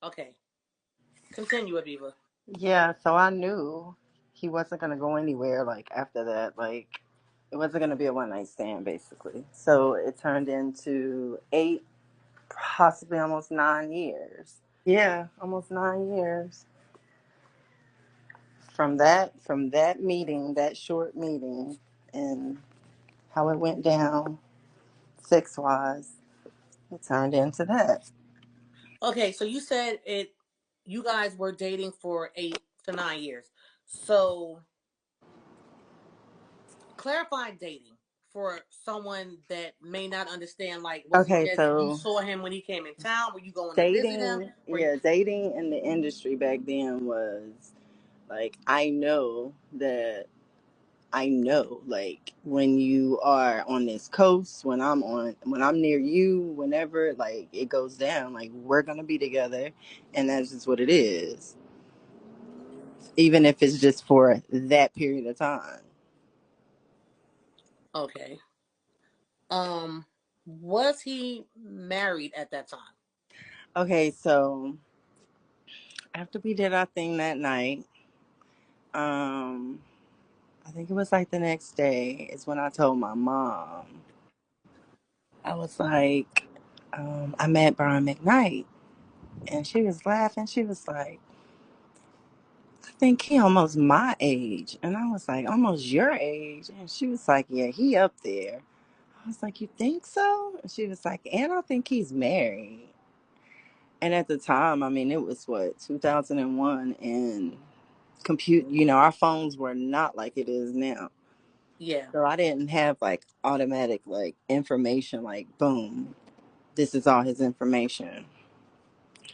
Okay. Continue, Aviva. Yeah, so I knew he wasn't gonna go anywhere. Like after that, like it wasn't gonna be a one night stand, basically. So it turned into 8, possibly almost 9 years. Yeah, almost 9 years from that meeting, that short meeting, and how it went down sex wise. It turned into that. Okay, so you said it. You guys were dating for 8 to 9 years. So clarify dating for someone that may not understand. Like, was it Okay, just you so saw him when he came in town? Were you going to visit him? dating, Were you, yeah, dating in the industry back then was like I know like when you are on this coast, when I'm near you, whenever like it goes down, like we're gonna be together, and that's just what it is. Even if it's just for that period of time. okay? Was he married at that time? Okay, so after we did our thing that night, um, I think it was like the next day is when I told my mom. I was like, I met Brian McKnight. And she was laughing. She was like, I think he almost my age. And I was like, almost your age? And she was like, yeah, he up there. I was like, you think so? And she was like, and I think he's married. And at the time, I mean, it was what, 2001, and our phones were not like it is now. Yeah. So I didn't have like automatic like information, like boom, this is all his information.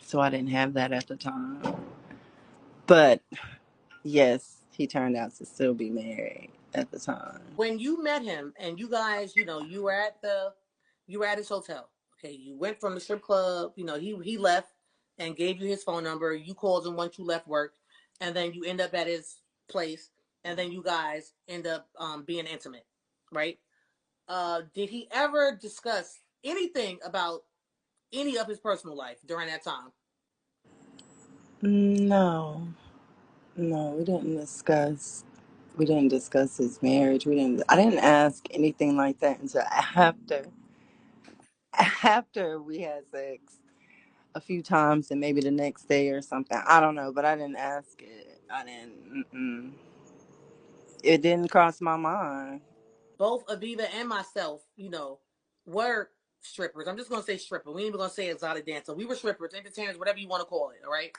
So I didn't have that at the time. But yes, he turned out to still be married at the time. When you met him and you guys, you were at his hotel. Okay, you went from the strip club. He left and gave you his phone number. You called him once you left work, and then you end up at his place, and then you guys end up being intimate, right? Did he ever discuss anything about any of his personal life during that time? No, no, we didn't discuss his marriage. I didn't ask anything like that until after we had sex a few times, and maybe the next day or something. I don't know, but I didn't ask it. I didn't. It didn't cross my mind. Both Aviva and myself, were strippers. I'm just gonna say stripper. We ain't even gonna say exotic dancer. We were strippers, entertainers, whatever you want to call it. All right.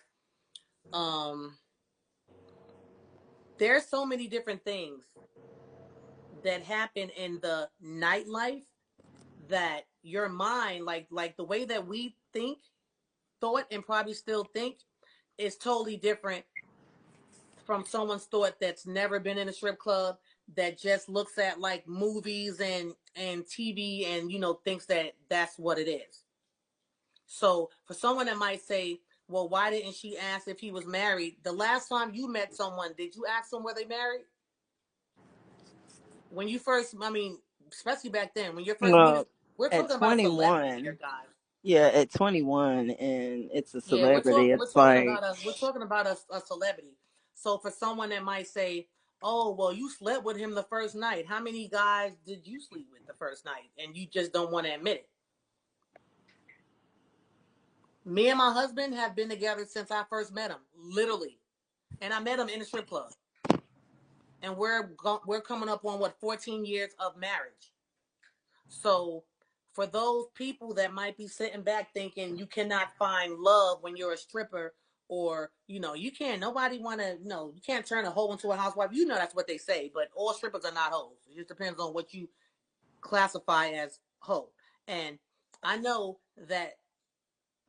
Um, there's so many different things that happen in the nightlife that your mind, like the way that we thought, and probably still think, is totally different from someone's thought that's never been in a strip club, that just looks at like movies and TV, and thinks that that's what it is. So for someone that might say, well, why didn't she ask if he was married? The last time you met someone, did you ask them were they married? When you first, I mean, especially back then, when you're first meeting, Well, we're at talking about a celebrity here, 21, guys. yeah, at 21, and it's a Yeah, we're celebrity. talking we're It's talking like, about us. We're talking about a celebrity. So for someone that might say, "Oh, well, you slept with him the first night. How many guys did you sleep with the first night?" And you just don't want to admit it. Me and my husband have been together since I first met him, literally, and I met him in a strip club. And we're coming up on what, 14 years of marriage. So for those people that might be sitting back thinking you cannot find love when you're a stripper, or you can't, nobody want to, you can't turn a hoe into a housewife. That's what they say, but all strippers are not hoes. It just depends on what you classify as hoe. And I know that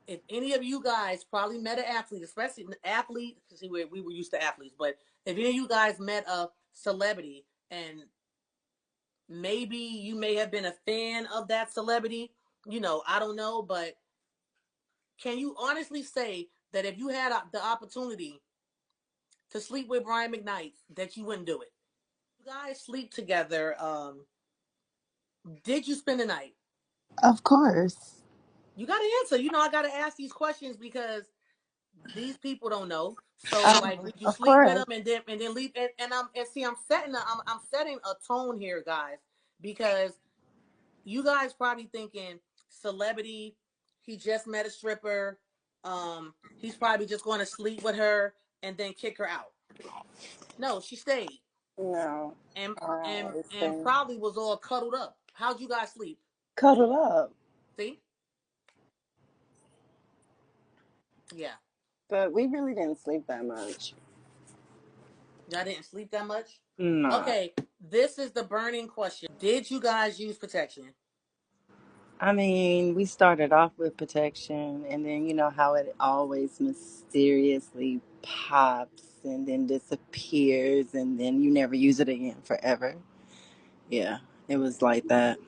if any of you guys probably met an athlete, especially an athlete, because we were used to athletes, but if any of you guys met a celebrity, and maybe you may have been a fan of that celebrity, I don't know, but can you honestly say that if you had the opportunity to sleep with Brian McKnight, that you wouldn't do it? You guys sleep together. Did you spend the night? of course. You got to answer. I got to ask these questions because These people don't know. So like, would you Of sleep with course. them and then leave? And see, I'm setting a tone here, guys, because you guys probably thinking celebrity. He just met a stripper. He's probably just going to sleep with her and then kick her out. No, she stayed No. and and I and stay probably was all cuddled up. How'd you guys sleep? cuddled up. See? Yeah, But we really didn't sleep that much. y'all didn't sleep that much. No. Okay, this is the burning question: did you guys use protection? I mean, we started off with protection, and then you know how it always mysteriously pops and then disappears, and then you never use it again forever. Yeah, it was like that.